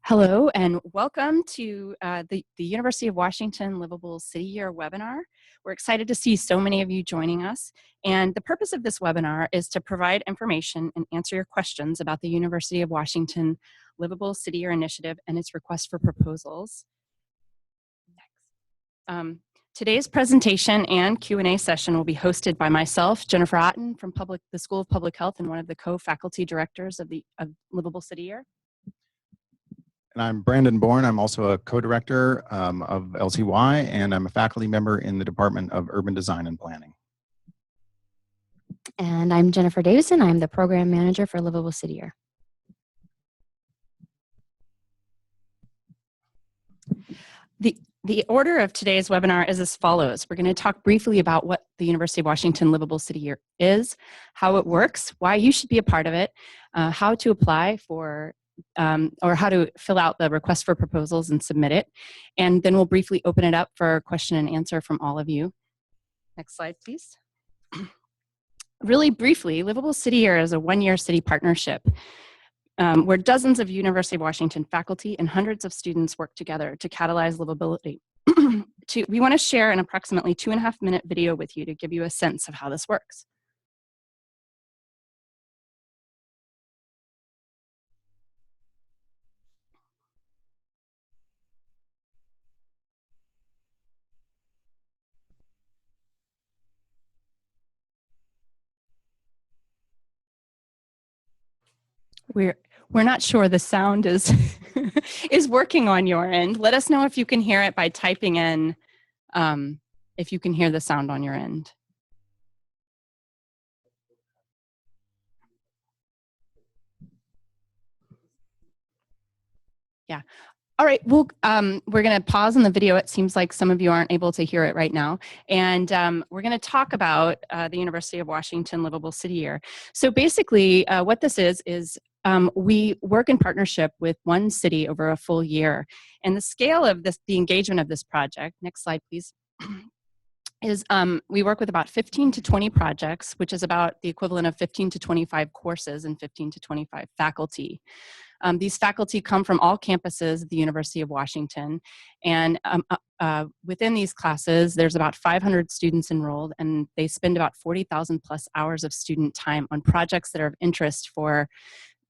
Hello and welcome to the University of Washington Livable City Year webinar. We're excited to see so many of you joining us. And the purpose of this webinar is to provide information and answer your questions about the University of Washington Livable City Year initiative and its request for proposals. Today's presentation and Q&A session will be hosted by myself, Jennifer Otten from the School of Public Health and one of the co-faculty directors of Livable City Year. And I'm Brandon Bourne. I'm also a co-director of LCY, and I'm a faculty member in the Department of Urban Design and Planning. And I'm Jennifer Davison. I'm the program manager for Livable City Year. The order of today's webinar is as follows. We're going to talk briefly about what the University of Washington Livable City Year is, how it works, why you should be a part of it, how to apply for or how to fill out the request for proposals and submit it. And then we'll briefly open it up for question and answer from all of you. Next slide, please. Really briefly, Livable City Year is a one-year city partnership where dozens of University of Washington faculty and hundreds of students work together to catalyze livability. We want to share an approximately 2.5-minute video with you to give you a sense of how this works. We're not sure the sound is is working on your end. Let us know if you can hear it by typing in if you can hear the sound on your end. Yeah. All right, we're going to pause on the video. It seems like some of you aren't able to hear it right now. And we're going to talk about the University of Washington Livable City Year. So basically, what this is we work in partnership with one city over a full year. And the scale of the engagement of this project, next slide, please, is we work with about 15 to 20 projects, which is about the equivalent of 15 to 25 courses and 15 to 25 faculty. These faculty come from all campuses of the University of Washington, and within these classes, there's about 500 students enrolled, and they spend about 40,000 plus hours of student time on projects that are of interest for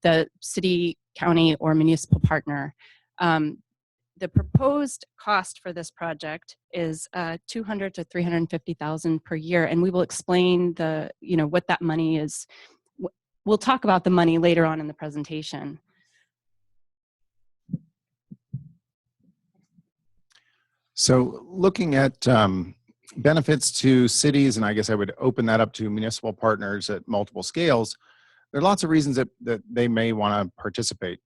the city, county, or municipal partner. The proposed cost for this project is $200,000 to $350,000 per year, and we will explain what that money is. We'll talk about the money later on in the presentation. So looking at benefits to cities, and I guess I would open that up to municipal partners at multiple scales, there are lots of reasons that they may want to participate.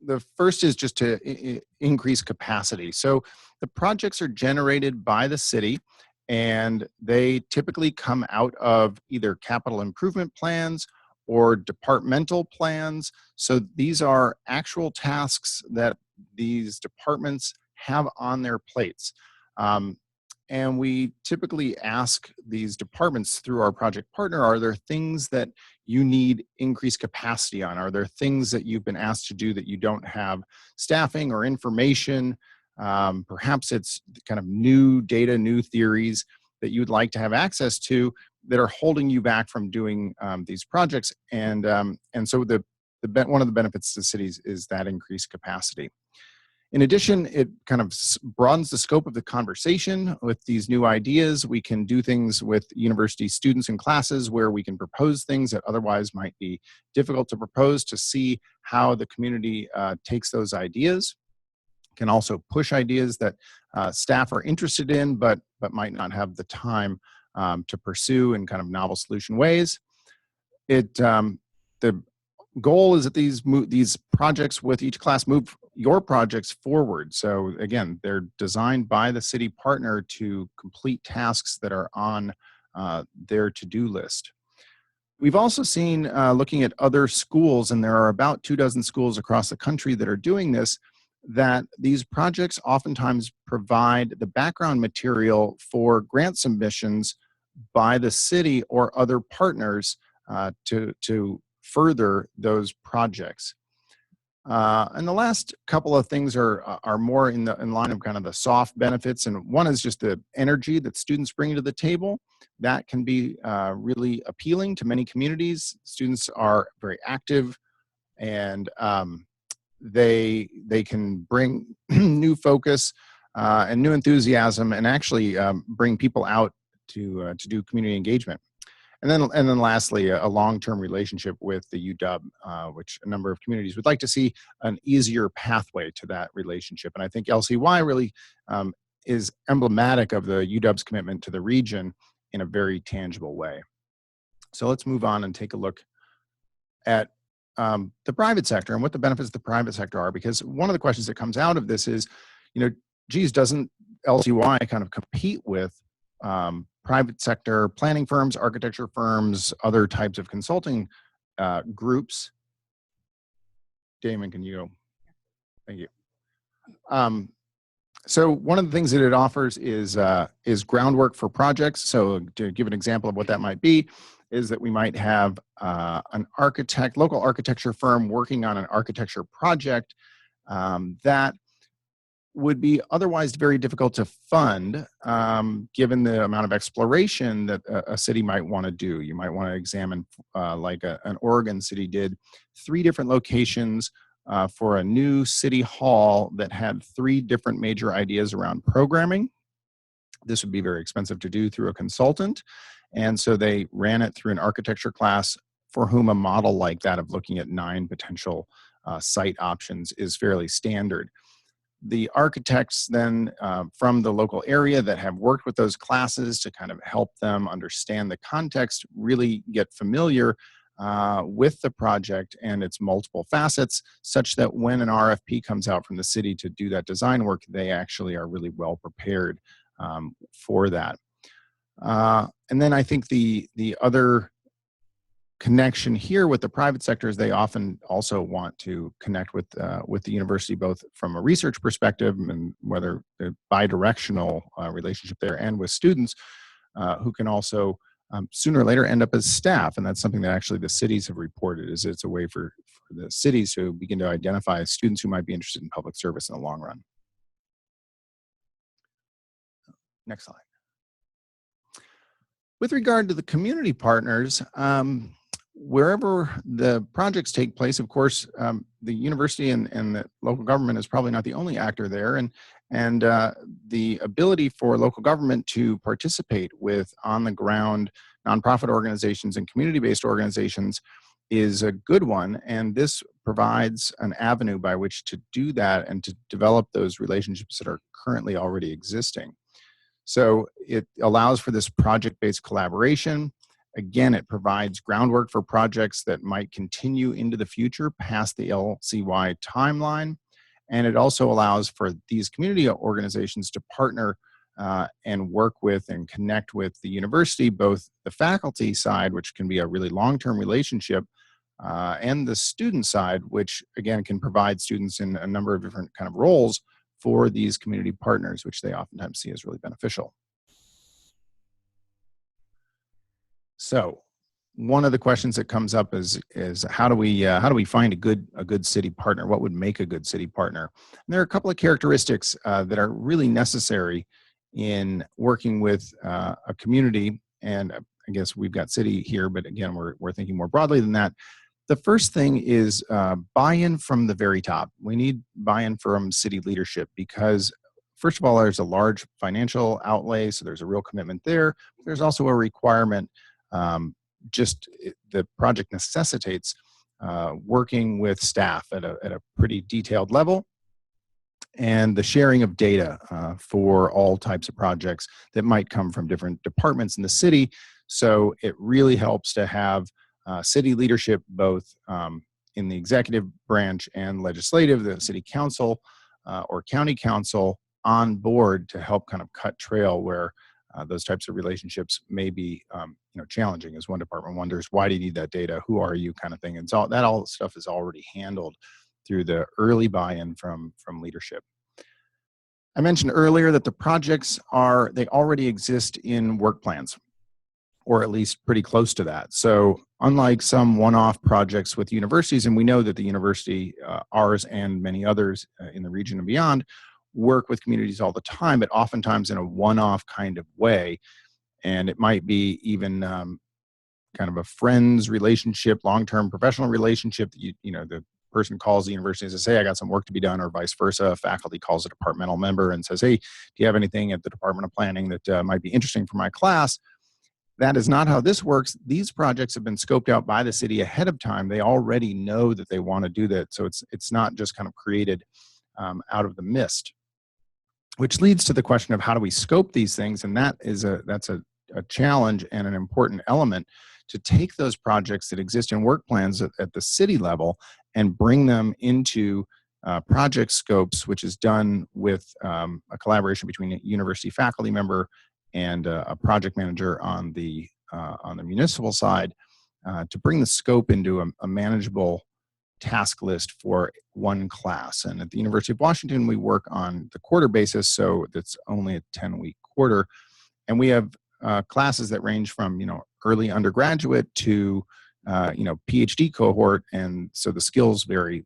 The first is just to increase capacity. So the projects are generated by the city, and they typically come out of either capital improvement plans or departmental plans. So these are actual tasks that these departments have on their plates. And we typically ask these departments through our project partner, are there things that you need increased capacity on? Are there things that you've been asked to do that you don't have staffing or information? Perhaps it's kind of new data, new theories that you'd like to have access to that are holding you back from doing these projects. And so one of the benefits to cities is that increased capacity. In addition, it kind of broadens the scope of the conversation with these new ideas. We can do things with university students and classes where we can propose things that otherwise might be difficult to propose to see how the community takes those ideas. Can also push ideas that staff are interested in but might not have the time to pursue in kind of novel solution ways. The goal is that these projects with each class move your projects forward. So again, they're designed by the city partner to complete tasks that are on their to-do list. We've also seen, looking at other schools, and there are about 24 schools across the country that are doing this, that these projects oftentimes provide the background material for grant submissions by the city or other partners to further those projects. And the last couple of things are more in line of kind of the soft benefits, and one is just the energy that students bring to the table. That can be really appealing to many communities. Students are very active, and they can bring new focus and new enthusiasm, and actually bring people out to do community engagement. And then lastly, a long-term relationship with the UW, which a number of communities would like to see an easier pathway to that relationship. And I think LCY really is emblematic of the UW's commitment to the region in a very tangible way. So let's move on and take a look at the private sector and what the benefits of the private sector are, because one of the questions that comes out of this is, geez, doesn't LCY kind of compete with private sector planning firms, architecture firms, other types of consulting groups? Damon, can you go? Thank you. So one of the things that it offers is groundwork for projects. So to give an example of what that might be, is that we might have an local architecture firm working on an architecture project that would be otherwise very difficult to fund, given the amount of exploration that a city might want to do. You might want to examine, like an Oregon city did, 3 different locations for a new city hall that had 3 different major ideas around programming. This would be very expensive to do through a consultant. And so they ran it through an architecture class for whom a model like that of looking at 9 potential site options is fairly standard. The architects then from the local area that have worked with those classes to kind of help them understand the context, really get familiar with the project and its multiple facets, such that when an RFP comes out from the city to do that design work, they actually are really well prepared for that. And then I think the other connection here with the private sector is they often also want to connect with the university, both from a research perspective and whether the bi-directional relationship there, and with students who can also sooner or later end up as staff. And that's something that actually the cities have reported, is it's a way for the cities to begin to identify students who might be interested in public service in the long run. Next slide. With regard to the community partners, wherever the projects take place, of course, the university and the local government is probably not the only actor there, and the ability for local government to participate with on-the-ground nonprofit organizations and community-based organizations is a good one, and this provides an avenue by which to do that and to develop those relationships that are currently already existing. So it allows for this project-based collaboration. Again, it provides groundwork for projects that might continue into the future past the LCY timeline. And it also allows for these community organizations to partner and work with and connect with the university, both the faculty side, which can be a really long-term relationship, and the student side, which again can provide students in a number of different kind of roles for these community partners, which they oftentimes see as really beneficial. So one of the questions that comes up is how do we find a good city partner? What would make a good city partner? And there are a couple of characteristics that are really necessary in working with a community. And I guess we've got city here, but again, we're thinking more broadly than that. The first thing is buy-in from the very top. We need buy-in from city leadership because, first of all, there's a large financial outlay, so there's a real commitment there. There's also a requirement. The project necessitates working with staff at a pretty detailed level, and the sharing of data for all types of projects that might come from different departments in the city. So it really helps to have city leadership, both in the executive branch and legislative, the city council or county council, on board to help kind of cut trail where those types of relationships may be challenging, as one department wonders, why do you need that data? Who are you, kind of thing. And so that all stuff is already handled through the early buy-in from leadership. I mentioned earlier that the projects they already exist in work plans. or at least pretty close to that. So unlike some one-off projects with universities, and we know that the university, ours and many others in the region and beyond, work with communities all the time, but oftentimes in a one-off kind of way. And it might be even kind of a friends relationship, long-term professional relationship that the person calls the university and says, hey, I got some work to be done, or vice versa. Faculty calls a departmental member and says, hey, do you have anything at the Department of Planning that might be interesting for my class? That is not how this works. These projects have been scoped out by the city ahead of time. They already know that they want to do that. So it's not just kind of created out of the mist, which leads to the question of how do we scope these things? And that's a challenge and an important element to take those projects that exist in work plans at the city level and bring them into project scopes, which is done with a collaboration between a university faculty member and a project manager on the municipal side to bring the scope into a manageable task list for one class. And at the University of Washington, we work on the quarter basis, so that's only a 10-week quarter. And we have classes that range from early undergraduate to PhD cohort, and so the skills vary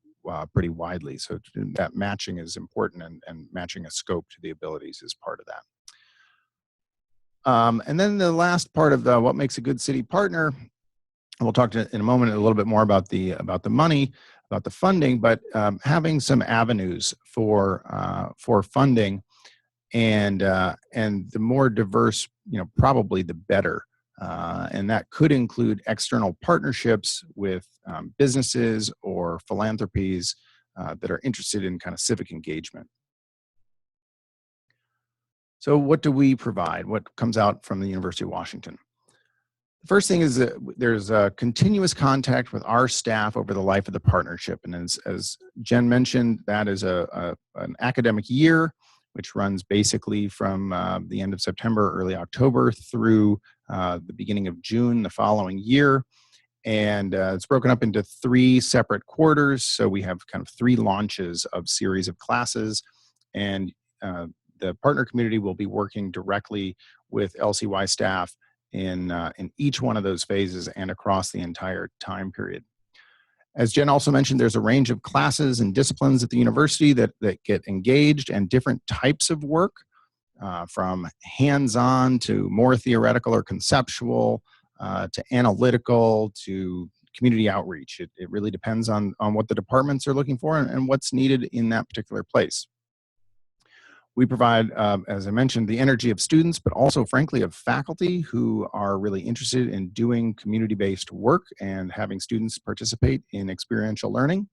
pretty widely. So that matching is important, and matching a scope to the abilities is part of that. And then the last part of what makes a good city partner, and we'll talk in a moment a little bit more about the money, about the funding, but having some avenues for funding, and the more diverse, probably the better. And that could include external partnerships with businesses or philanthropies that are interested in kind of civic engagement. So what do we provide? What comes out from the University of Washington? The first thing is that there's a continuous contact with our staff over the life of the partnership. And as Jen mentioned, that is an academic year, which runs basically from the end of September, early October through the beginning of June the following year. And it's broken up into 3 separate quarters. So we have kind of 3 launches of series of classes. And the partner community will be working directly with LCY staff in each one of those phases and across the entire time period. As Jen also mentioned, there's a range of classes and disciplines at the university that get engaged, and different types of work, from hands-on to more theoretical or conceptual, to analytical to community outreach. It really depends on what the departments are looking for and what's needed in that particular place. We provide, as I mentioned, the energy of students, but also, frankly, of faculty who are really interested in doing community-based work and having students participate in experiential learning.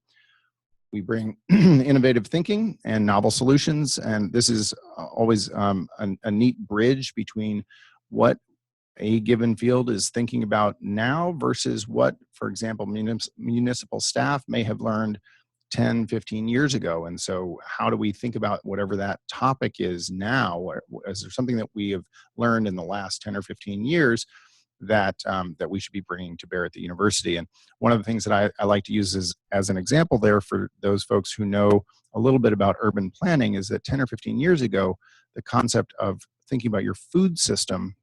We bring innovative thinking and novel solutions, and this is always a neat bridge between what a given field is thinking about now versus what, for example, municipal staff may have learned 10, 15 years ago. And so how do we think about whatever that topic is now? Or is there something that we have learned in the last 10 or 15 years that we should be bringing to bear at the university? And one of the things that I like to use as an example there for those folks who know a little bit about urban planning is that 10 or 15 years ago, the concept of thinking about your food system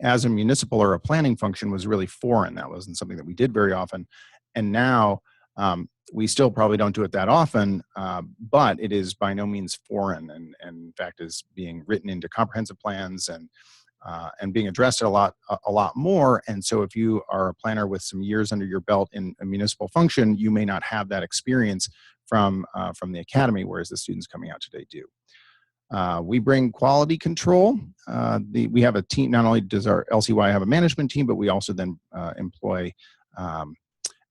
as a municipal or a planning function was really foreign. That wasn't something that we did very often. And now we still probably don't do it that often, but it is by no means foreign, and in fact is being written into comprehensive plans and being addressed a lot more. And so if you are a planner with some years under your belt in a municipal function, you may not have that experience from the academy, whereas the students coming out today do. We bring quality control. We have a team. Not only does our LCY have a management team, but we also then employ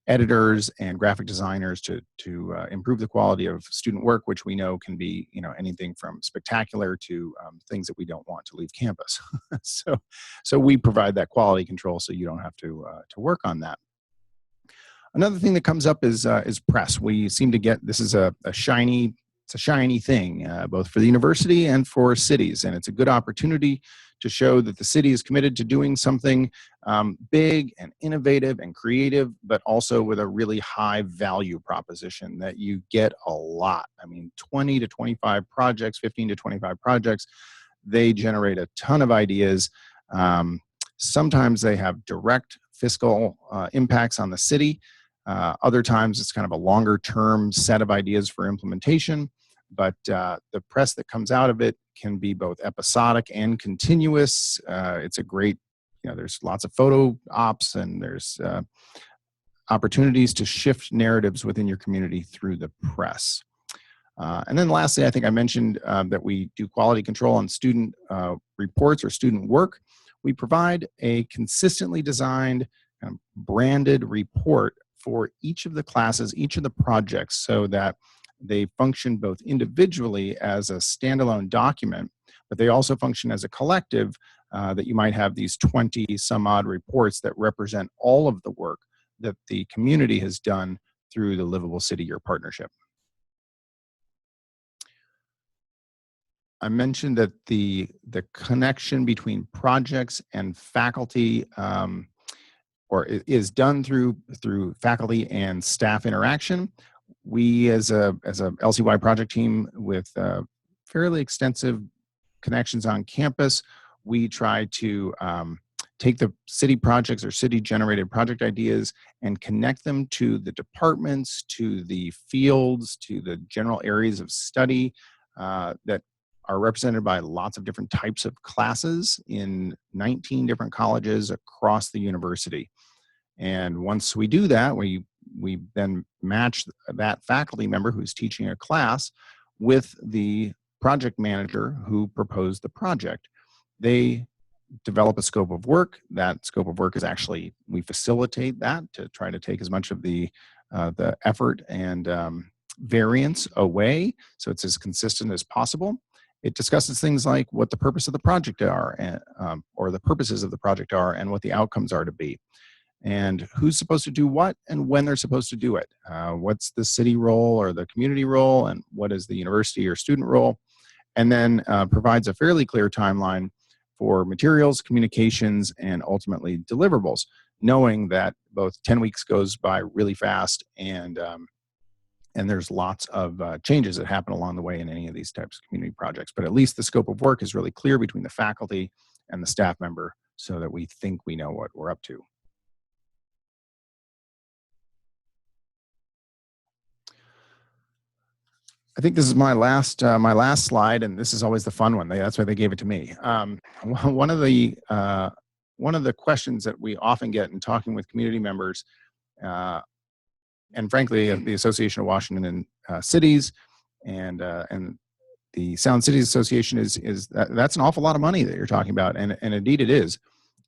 editors and graphic designers to improve the quality of student work, which we know can be anything from spectacular to things that we don't want to leave campus. so we provide that quality control so you don't have to work on that. Another thing that comes up is press. We seem to get, this is a shiny thing, both for the university and for cities, and it's a good opportunity to show that the city is committed to doing something big and innovative and creative, but also with a really high value proposition that you get a lot. I mean, 20 to 25 projects, 15 to 25 projects, they generate a ton of ideas. Sometimes they have direct fiscal impacts on the city. Other times it's kind of a longer term set of ideas for implementation, but the press that comes out of it can be both episodic and continuous. It's a great, there's lots of photo ops, and there's opportunities to shift narratives within your community through the press. And then lastly, I think I mentioned that we do quality control on student reports or student work. We provide a consistently designed, branded report for each of the classes, each of the projects, so that they function both individually as a standalone document, but they also function as a collective, that you might have these 20 some odd reports that represent all of the work that the community has done through the Livable City Year partnership. I mentioned that the connection between projects and faculty is done through faculty and staff interaction. We, as a LCY project team with fairly extensive connections on campus, we try to take the city projects or city generated project ideas and connect them to the departments, to the fields, to the general areas of study that are represented by lots of different types of classes in 19 different colleges across the university. And once we do that, we then match that faculty member who's teaching a class with the project manager who proposed the project. They develop a scope of work. That scope of work is actually, we facilitate that to try to take as much of the effort and variance away, so it's as consistent as possible. It discusses things like what the purpose of the project are, and, or the purposes of the project are, and what the outcomes are to be, and who's supposed to do what and when they're supposed to do it. What's the city role or the community role, and what is the university or student role? And then provides a fairly clear timeline for materials, communications, and ultimately deliverables, knowing that both 10 weeks goes by really fast, and there's lots of changes that happen along the way in any of these types of community projects. But at least the scope of work is really clear between the faculty and the staff member, so that we think we know what we're up to. I think this is my last slide, and this is always the fun one. That's why they gave it to me. One of the questions that we often get in talking with community members, and frankly, the Association of Washington Cities and the Sound Cities Association is that's an awful lot of money that you're talking about, and indeed it is.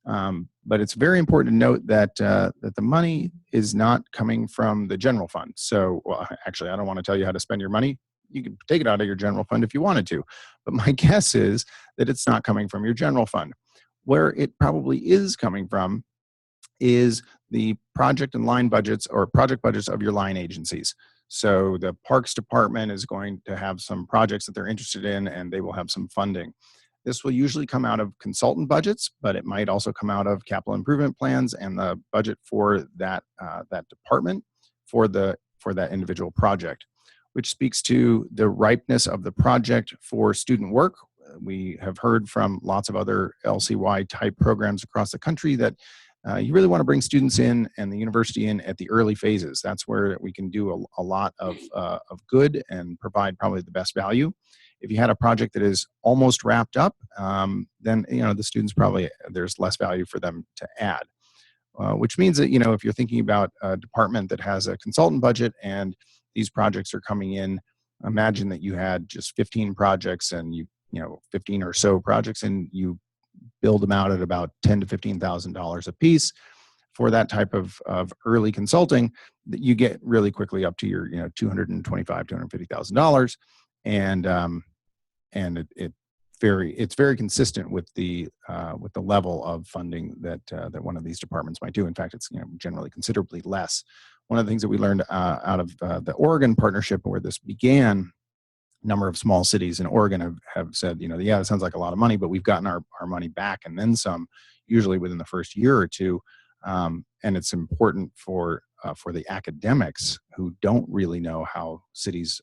But it's very important to note that that the money is not coming from the general fund. So, well, actually, I don't want to tell you how to spend your money. You can take it out of your general fund if you wanted to, but my guess is that it's not coming from your general fund. Where it probably is coming from is the project and line budgets, or project budgets of your line agencies. So the Parks Department is going to have some projects that they're interested in, and they will have some funding. This will usually come out of consultant budgets, but it might also come out of capital improvement plans and the budget for that department for that individual project, which speaks to the ripeness of the project for student work. We have heard from lots of other LCY type programs across the country that you really want to bring students in and the university in at the early phases. That's where we can do a lot of good and provide probably the best value. If you had a project that is almost wrapped up, then the students probably, there's less value for them to add. Which means that if you're thinking about a department that has a consultant budget and these projects are coming in, imagine that you had just 15 projects and 15 or so projects, and you build them out at about $10,000 to $15,000 a piece. For that type of early consulting, that you get really quickly up to your $225,000 $250,000, and it's very consistent with the level of funding that one of these departments might do. In fact, it's generally considerably less. One of the things that we learned out of the Oregon partnership, where this began, a number of small cities in Oregon have said, yeah, it sounds like a lot of money, but we've gotten our money back and then some, usually within the first year or two. And it's important for the academics who don't really know how cities,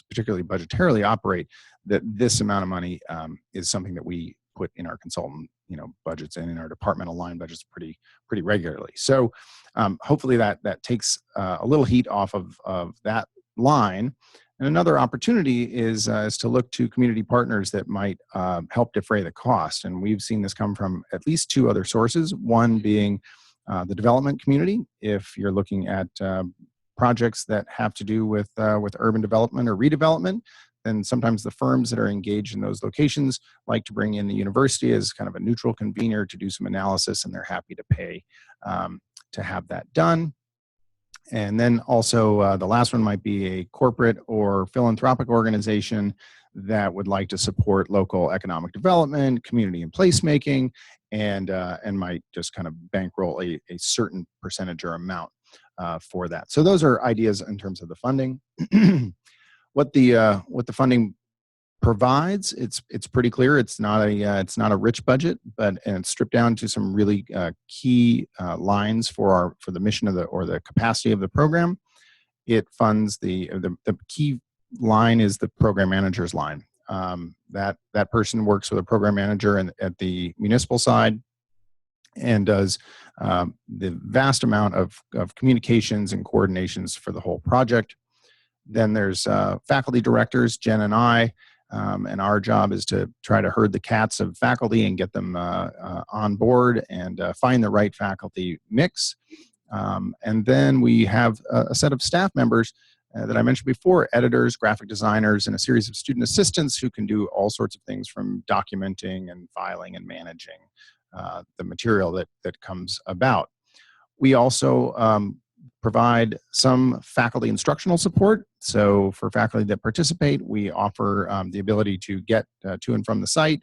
particularly budgetarily, operate, that this amount of money is something that we put in our consultant, budgets and in our departmental line budgets pretty regularly. So hopefully that takes a little heat off of that line. And another opportunity is to look to community partners that might help defray the cost. And we've seen this come from at least two other sources, one being the development community. If you're looking at projects that have to do with urban development or redevelopment, then sometimes the firms that are engaged in those locations like to bring in the university as kind of a neutral convener to do some analysis, and they're happy to pay to have that done. And then also the last one might be a corporate or philanthropic organization that would like to support local economic development, community and placemaking, and might just kind of bankroll a certain percentage or amount for that. So those are ideas in terms of the funding. What the funding provides, it's pretty clear. It's not a rich budget, and it's stripped down to some really key lines for the mission of the capacity of the program. It funds the key line is the program manager's line. That person works with a program manager at the municipal side and does the vast amount of communications and coordinations for the whole project. Then there's faculty directors, Jen and I, and our job is to try to herd the cats of faculty and get them on board and find the right faculty mix. And then we have a set of staff members that I mentioned before, editors, graphic designers, and a series of student assistants who can do all sorts of things from documenting and filing and managing the material that comes about. We also provide some faculty instructional support. So for faculty that participate, we offer the ability to get to and from the site,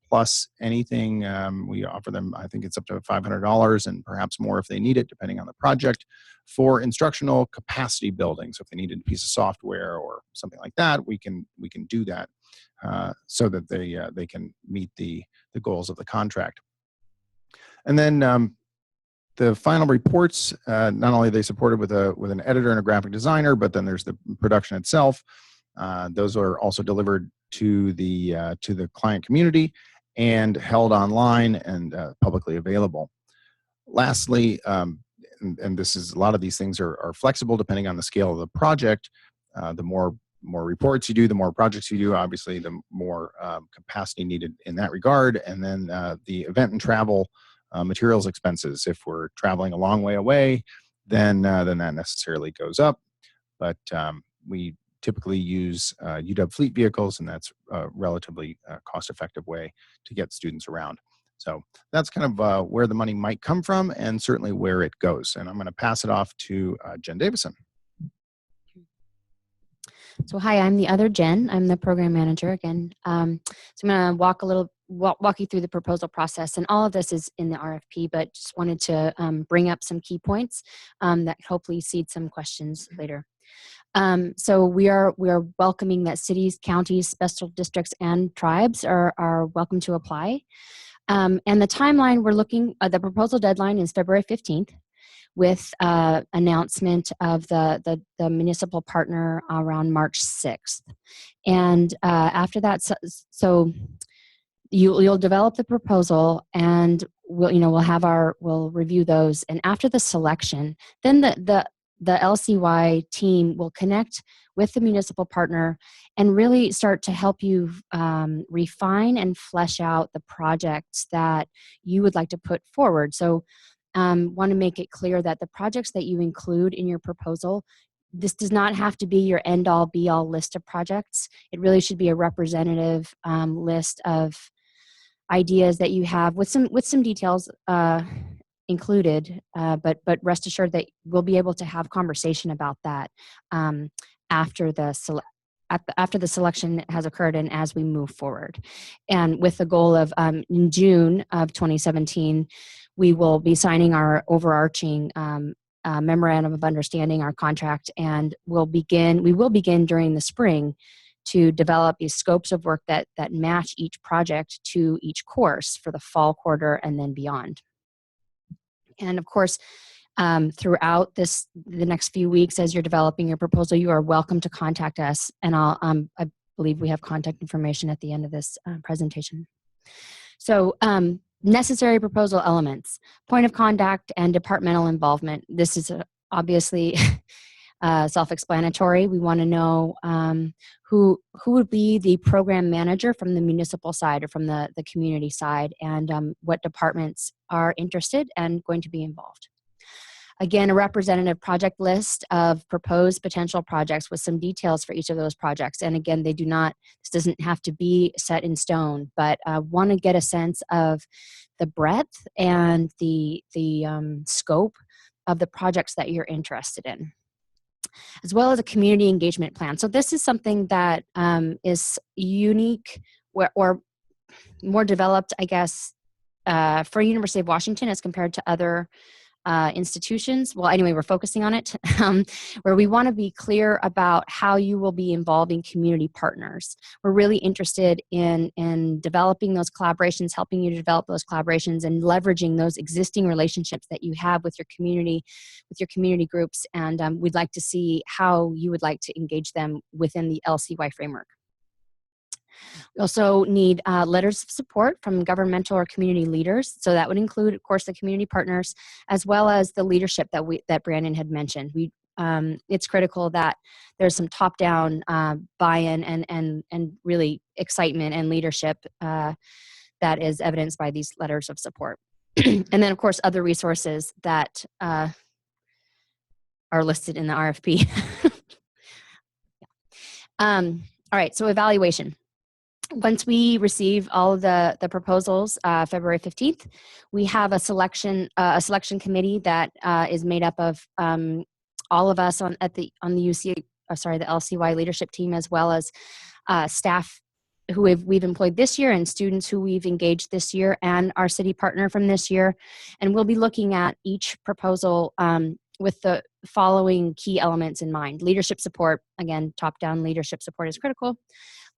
plus anything. We offer them, I think it's up to $500 and perhaps more if they need it, depending on the project, for instructional capacity building. So if they needed a piece of software or something like that, we can do that so that they can meet the goals of the contract. And then the final reports, not only are they supported with an editor and a graphic designer, but then there's the production itself. Those are also delivered to the client community and held online and publicly available. Lastly, and this is, a lot of these things are flexible depending on the scale of the project. The more reports you do, the more projects you do, obviously the more capacity needed in that regard. And then the event and travel materials expenses. If we're traveling a long way away, then that necessarily goes up. But we typically use UW fleet vehicles, and that's a relatively cost-effective way to get students around. So that's kind of where the money might come from, and certainly where it goes. And I'm going to pass it off to Jen Davison. So hi, I'm the other Jen. I'm the program manager again. So I'm going to walk you through the proposal process, and all of this is in the RFP, but just wanted to bring up some key points that hopefully seed some questions later. So we are welcoming that cities, counties, special districts, and tribes are welcome to apply. And the timeline we're looking, the proposal deadline is February 15th. With announcement of the municipal partner around March 6th. And after that, so you'll develop the proposal, and we'll review those. And after the selection, then the LCY team will connect with the municipal partner and really start to help you refine and flesh out the projects that you would like to put forward. So want to make it clear that the projects that you include in your proposal, this does not have to be your end-all be-all list of projects. It really should be a representative list of ideas that you have with some details included, but rest assured that we'll be able to have conversation about that after the selection has occurred and as we move forward. And with the goal of in June of 2017, we will be signing our overarching memorandum of understanding, our contract, and we will begin during the spring to develop these scopes of work that match each project to each course for the fall quarter and then beyond. And of course, throughout the next few weeks, as you're developing your proposal, you are welcome to contact us, and I believe we have contact information at the end of this presentation. So necessary proposal elements, point of contact and departmental involvement. This is obviously self-explanatory. We want to know who would be the program manager from the municipal side or from the community side, and what departments are interested and going to be involved. Again, a representative project list of proposed potential projects with some details for each of those projects. And again, this doesn't have to be set in stone, but want to get a sense of the breadth and the scope of the projects that you're interested in, as well as a community engagement plan. So this is something that is unique or more developed, I guess, for University of Washington as compared to other institutions. Well, anyway, we're focusing on it, where we want to be clear about how you will be involving community partners. We're really interested in developing those collaborations, helping you to develop those collaborations, and leveraging those existing relationships that you have with your community groups. And we'd like to see how you would like to engage them within the LCY framework. We also need letters of support from governmental or community leaders. So that would include, of course, the community partners, as well as the leadership that Brandon had mentioned. It's critical that there's some top-down buy-in and really excitement and leadership that is evidenced by these letters of support. And then, of course, other resources that are listed in the RFP. All right, so evaluation. Once we receive all of the proposals, February 15th, we have a selection committee that is made up of all of us on the LCY leadership team, as well as staff who we've employed this year and students who we've engaged this year, and our city partner from this year. And we'll be looking at each proposal with the following key elements in mind. Leadership support, again, top-down leadership support is critical.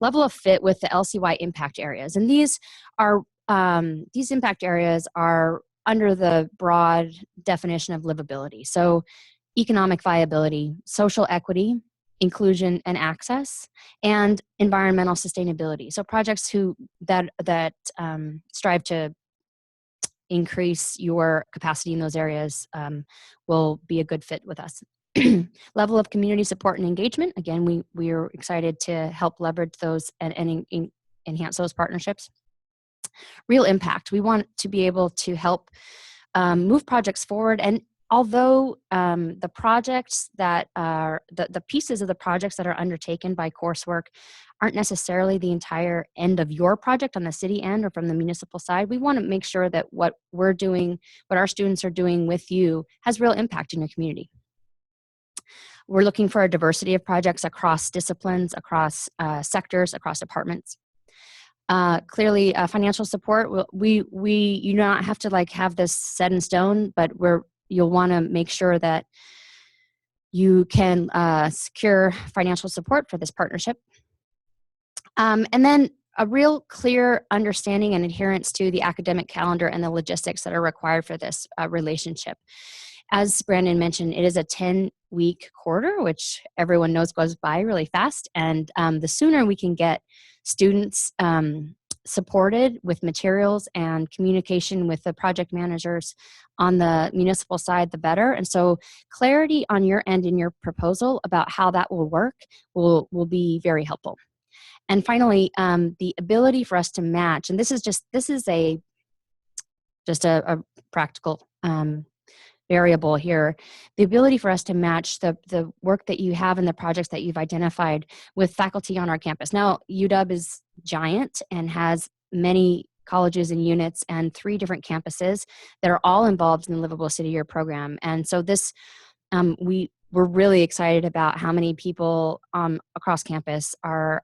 Level of fit with the LCY impact areas. And these impact areas are under the broad definition of livability. So economic viability, social equity, inclusion and access, and environmental sustainability. So projects that strive to increase your capacity in those areas will be a good fit with us. Level of community support and engagement. Again, we are excited to help leverage those and enhance those partnerships. Real impact. We want to be able to help move projects forward. And although the projects that are, the pieces of the projects that are undertaken by coursework aren't necessarily the entire end of your project on the city end or from the municipal side, we want to make sure that what we're doing, what our students are doing with you, has real impact in your community. We're looking for a diversity of projects across disciplines, across sectors, across departments. Clearly, financial support. You do not have to have this set in stone, but you'll want to make sure that you can secure financial support for this partnership. And then a real clear understanding and adherence to the academic calendar and the logistics that are required for this relationship. As Brandon mentioned, it is a 10-week quarter, which everyone knows goes by really fast. And the sooner we can get students supported with materials and communication with the project managers on the municipal side, the better. And so clarity on your end in your proposal about how that will work will be very helpful. And finally, the ability for us to match, and this is a practical variable here, the ability for us to match the work that you have and the projects that you've identified with faculty on our campus. Now, UW is giant and has many colleges and units and 3 different campuses that are all involved in the Livable City Year program. And so this, we're really excited about how many people across campus are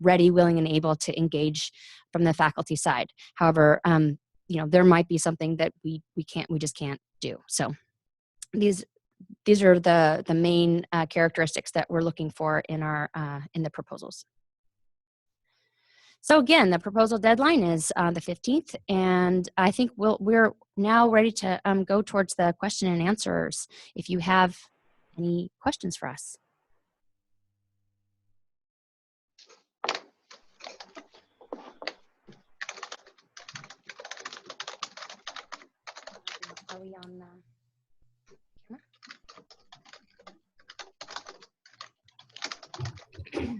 ready, willing, and able to engage from the faculty side. However, there might be something that we just can't do. So these are the main characteristics that we're looking for in the proposals. So again, the proposal deadline is the 15th, and I think we're now ready to go towards the question and answers. If you have any questions for us. we on the camera?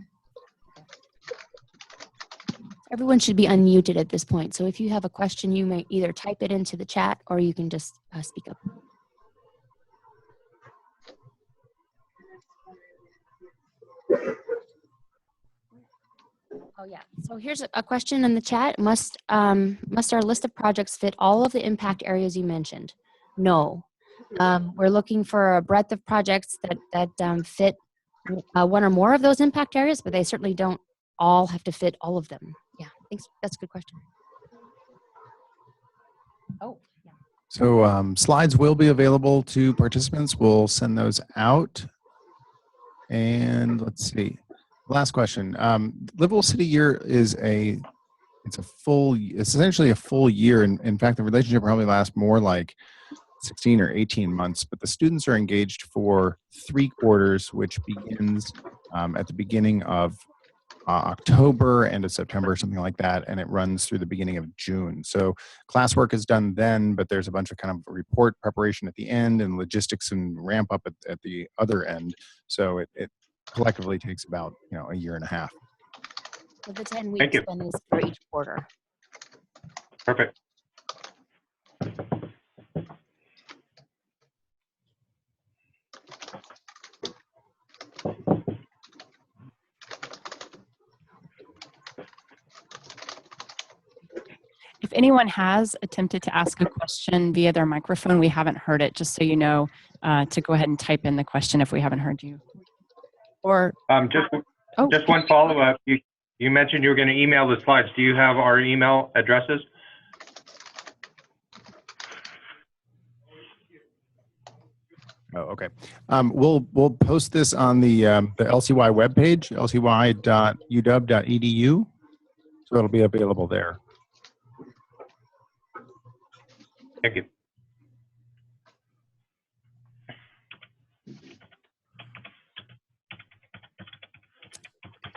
Everyone should be unmuted at this point. So if you have a question, you may either type it into the chat or you can just speak up. Oh yeah, so here's a question in the chat. Must our list of projects fit all of the impact areas you mentioned? No. We're looking for a breadth of projects that fit one or more of those impact areas, but they certainly don't all have to fit all of them. Yeah, thanks. That's a good question. Oh, yeah. So slides will be available to participants. We'll send those out. And let's see. Last question. Livable City Year is it's essentially a full year. And in fact, the relationship probably lasts more like 16 or 18 months, but the students are engaged for 3 quarters, which begins at the beginning of October, end of September, something like that, and it runs through the beginning of June. So classwork is done then, but there's a bunch of kind of report preparation at the end and logistics and ramp up at the other end. So it collectively takes about a year and a half. So the 10 weeks then is for each quarter. Perfect. If anyone has attempted to ask a question via their microphone, we haven't heard it, just so you know, to go ahead and type in the question if we haven't heard you. Or just one follow-up. You mentioned you were going to email the slides. Do you have our email addresses? Oh, okay. We'll post this on the LCY webpage, lcy.uw.edu, so it'll be available there. Thank you.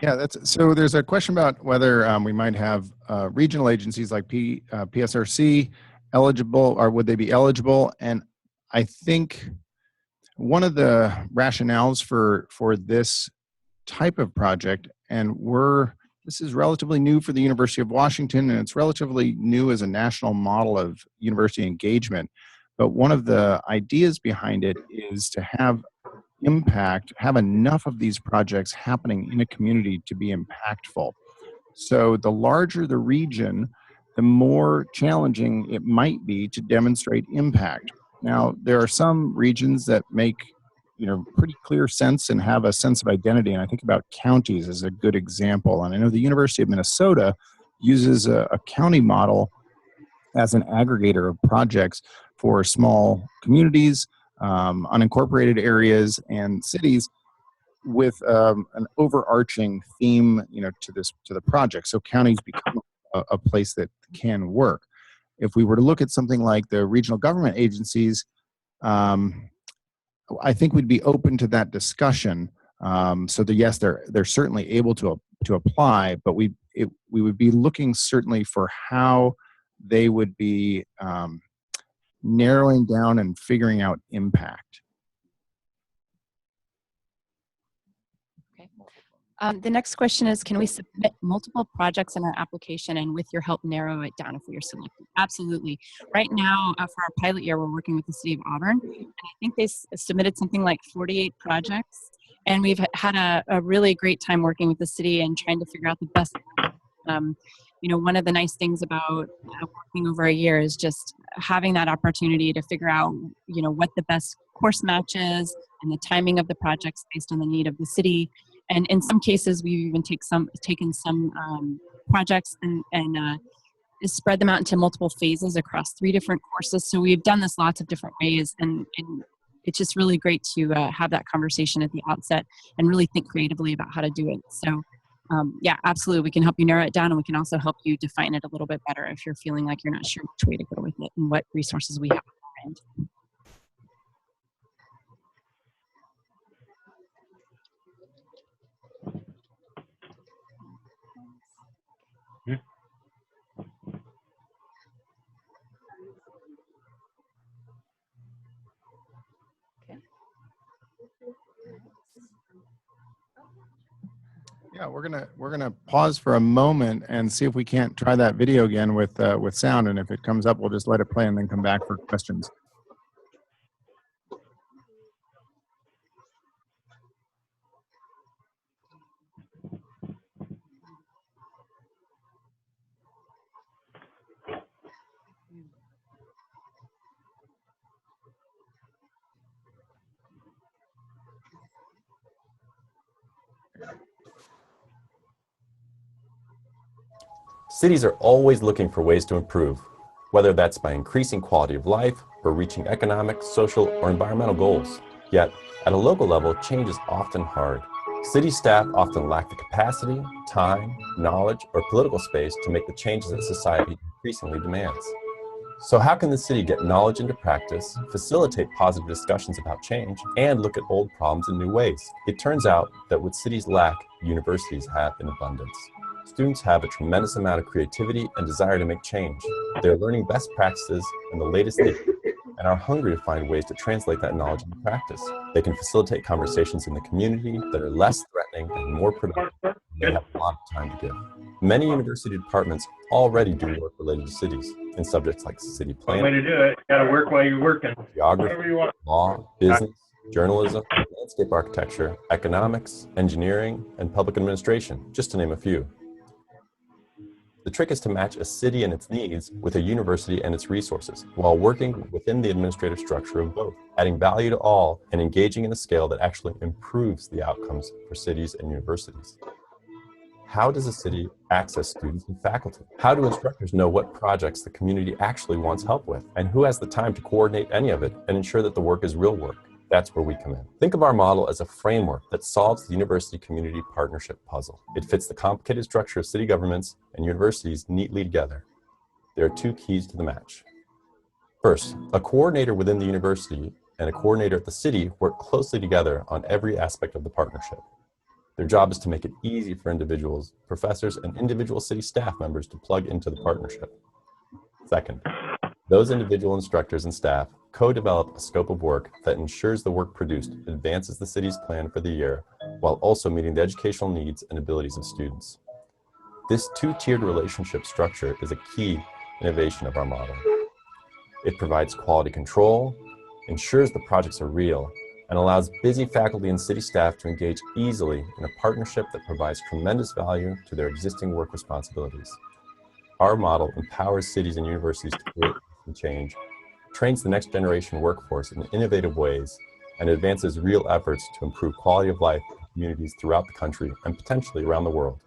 Yeah, so there's a question about whether we might have regional agencies like PSRC eligible, or would they be eligible? And I think one of the rationales for this type of project, and this is relatively new for the University of Washington, and it's relatively new as a national model of university engagement. But one of the ideas behind it is to have enough of these projects happening in a community to be impactful. So the larger the region, the more challenging it might be to demonstrate impact. Now, there are some regions that make pretty clear sense and have a sense of identity. And I think about counties as a good example. And I know the University of Minnesota uses a county model as an aggregator of projects for small communities, unincorporated areas, and cities, with an overarching theme, to the project. So counties become a place that can work. If we were to look at something like the regional government agencies, I think we'd be open to that discussion. So yes, they're certainly able to apply, but we would be looking certainly for how they would be narrowing down and figuring out impact. the next question is, can we submit multiple projects in our application and with your help narrow it down if we are selected? Absolutely. Right now, for our pilot year, we're working with the City of Auburn. And I think they submitted something like 48 projects. And we've had a really great time working with the city and trying to figure out the best. One of the nice things about working over a year is just having that opportunity to figure out, what the best course match is and the timing of the projects based on the need of the city. And in some cases, we've even taken some projects and spread them out into multiple phases across 3 different courses. So we've done this lots of different ways, and it's just really great to have that conversation at the outset and really think creatively about how to do it. So yeah, absolutely, we can help you narrow it down, and we can also help you define it a little bit better if you're feeling like you're not sure which way to go with it and what resources we have on our end. Yeah, we're gonna pause for a moment and see if we can't try that video again with sound, and if it comes up, we'll just let it play and then come back for questions. Cities are always looking for ways to improve, whether that's by increasing quality of life or reaching economic, social, or environmental goals. Yet, at a local level, change is often hard. City staff often lack the capacity, time, knowledge, or political space to make the changes that society increasingly demands. So how can the city get knowledge into practice, facilitate positive discussions about change, and look at old problems in new ways? It turns out that what cities lack, universities have in abundance. Students have a tremendous amount of creativity and desire to make change. They're learning best practices and the latest thinking, and are hungry to find ways to translate that knowledge into practice. They can facilitate conversations in the community that are less threatening and more productive, and they have a lot of time to give. Many university departments already do work related to cities in subjects like city planning, way to do it. You gotta work while you're working. geography, law, business, journalism, landscape architecture, economics, engineering, and public administration, just to name a few. The trick is to match a city and its needs with a university and its resources, while working within the administrative structure of both, adding value to all and engaging in a scale that actually improves the outcomes for cities and universities. How does a city access students and faculty? How do instructors know what projects the community actually wants help with? And who has the time to coordinate any of it and ensure that the work is real work? That's where we come in. Think of our model as a framework that solves the university-community partnership puzzle. It fits the complicated structure of city governments and universities neatly together. There are two keys to the match. First, a coordinator within the university and a coordinator at the city work closely together on every aspect of the partnership. Their job is to make it easy for individuals, professors, and individual city staff members to plug into the partnership. Second, those individual instructors and staff co-develop a scope of work that ensures the work produced advances the city's plan for the year while also meeting the educational needs and abilities of students. This two-tiered relationship structure is a key innovation of our model. It provides quality control, ensures the projects are real, and allows busy faculty and city staff to engage easily in a partnership that provides tremendous value to their existing work responsibilities. Our model empowers cities and universities to create and change, trains the next generation workforce in innovative ways, and advances real efforts to improve quality of life in communities throughout the country and potentially around the world.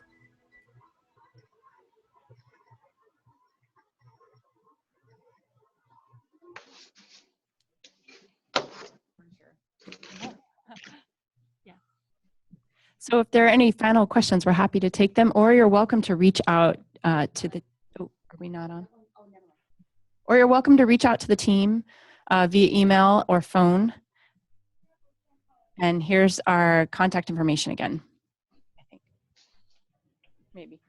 So if there are any final questions, we're happy to take them, or you're welcome to reach out to the, oh, are we not on? Or you're welcome to reach out to the team via email or phone. And here's our contact information again, I think. Maybe.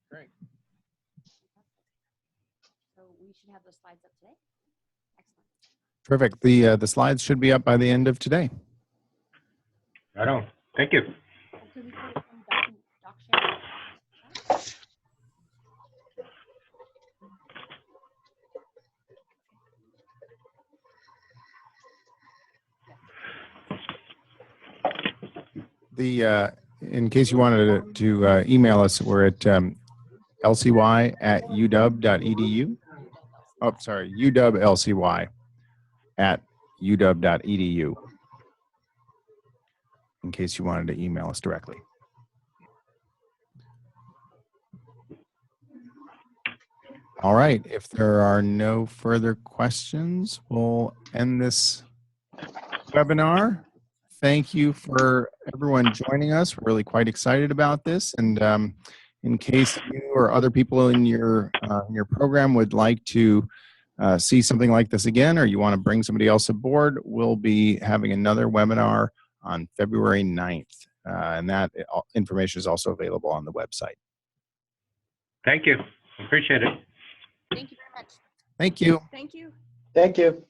Great. So we should have those slides up today. Excellent. Terrific. The slides should be up by the end of today. I don't. Thank you. Could we put it in doc share? In case you wanted to email us, we're at lcy.uw.edu. Oh, sorry, uwlcy@uw.edu. In case you wanted to email us directly. All right, if there are no further questions, we'll end this webinar. Thank you for everyone joining us. We're really quite excited about this. And in case you or other people in your program would like to see something like this again, or you want to bring somebody else aboard, we'll be having another webinar on February 9th. And that information is also available on the website. Thank you. Appreciate it. Thank you very much. Thank you. Thank you. Thank you.